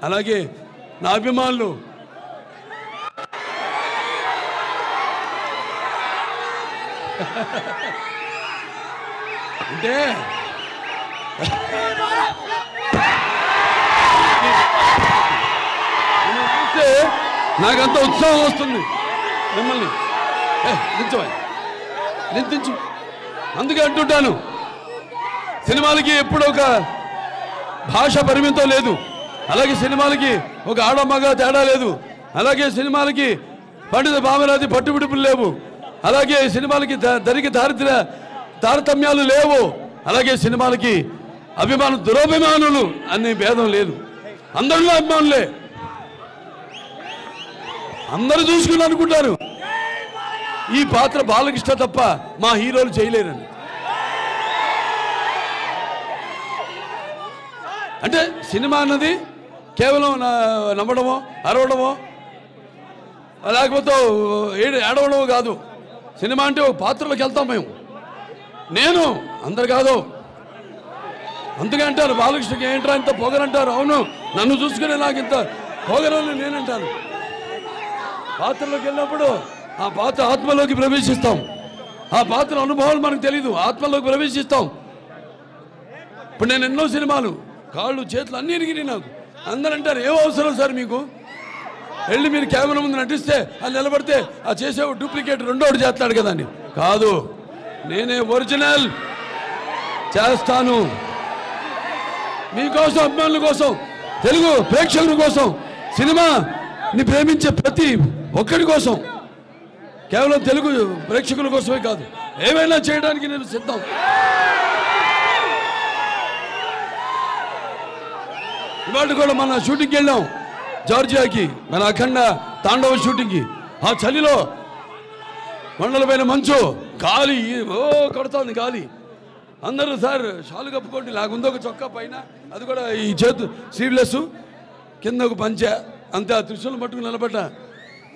అలాగే నా అభిమానులు అంటే చూస్తే నాకంత ఉత్సాహం వస్తుంది మిమ్మల్ని నింతించు. అందుకే అంటుంటాను, సినిమాలకి ఎప్పుడు ఒక భాష పరిమితం లేదు, అలాగే సినిమాలకి ఒక ఆడమగ తేడా లేదు, అలాగే సినిమాలకి పండిత భావనాది పట్టుబిడుపులు లేవు, అలాగే సినిమాలకి ధరికి తారతమ్యాలు లేవు, అలాగే సినిమాలకి అభిమానులు దురభిమానులు అనే భేదం లేదు. అందరిలో అభిమానులే, అందరూ చూసుకుని అనుకుంటారు ఈ పాత్ర బాలకృష్ణ తప్ప మా హీరోలు చేయలేరని. అంటే సినిమా అన్నది కేవలం నమ్మడమో అరవడమో లేకపోతే ఏడవడమో కాదు. సినిమా అంటే ఒక పాత్రలోకి వెళ్తాం మేము, నేను అందరు కాదు. అందుకే అంటారు బాలకృష్ణకి ఏంట్రా ఇంత పొగరంటారు. అవును, నన్ను చూసుకునే నాకు ఇంత పొగరని నేనంటాను. పాత్రలోకి వెళ్ళినప్పుడు ఆ పాత్ర ఆత్మలోకి ప్రవేశిస్తాం, ఆ పాత్ర అనుభవాలు మనకు తెలీదు, ఆత్మలోకి ప్రవేశిస్తాం. ఇప్పుడు నేను ఎన్నో సినిమాలు కాళ్ళు చేతులు అన్నీ ఇరిగినాయి నాకు. అందరూ అంటారు ఏం అవసరం సార్ మీకు, వెళ్ళి మీరు కెమెరా ముందు నటిస్తే అది నిలబడితే ఆ చేసే డూప్లికేట్ రెండోడు చేస్తాడు కదా అని. కాదు, నేనే ఒరిజినల్ చేస్తాను మీకోసం, అభిమానుల కోసం, తెలుగు ప్రేక్షకుల కోసం, సినిమాని ప్రేమించే ప్రతి ఒక్కడి కోసం, కేవలం తెలుగు ప్రేక్షకుల కోసమే కాదు, ఏమైనా చేయడానికి నేను సిద్ధం. ఇవాళ కూడా మన షూటింగ్కి వెళ్ళాం జార్జియాకి, మన అఖండ తాండవ షూటింగ్కి. ఆ చలిలో కొండల పైన మంచు, గాలి కొడుతోంది గాలి. అందరూ సార్ షాలు కప్పుకోండి, నాకుందో ఒక చొక్కా పైన, అది కూడా ఈ చేతు స్లీవ్లెస్, కింద ఒక పంచె, అంతే. ఆ త్రిశూలం పట్టుకుని నిలబడ్డా.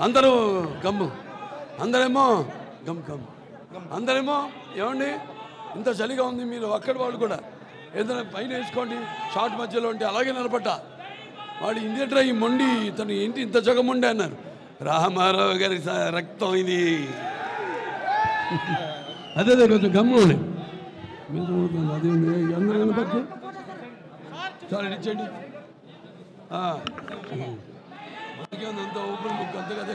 అందరూ గమ్ము, అందరేమో గమ్ గమ్, అందరేమో ఏమండి ఇంత చలిగా ఉంది, మీరు అక్కడి వాళ్ళు కూడా ఏదైనా పైన వేసుకోండి షార్ట్ మధ్యలో ఉంటే. అలాగే నిలబడ్డా. వాడు ఇండియన్ ఈ మొండి ఇతను ఏంటి ఇంత జగముండి అన్నారు. రామారావు గారి రక్తం ఇది. అదే కొంచెం గమ్ము అదే అందరూ కనపడి చాలా ఇచ్చేయండి. అంత ఓపెన్ బుక్ అంతే కదా.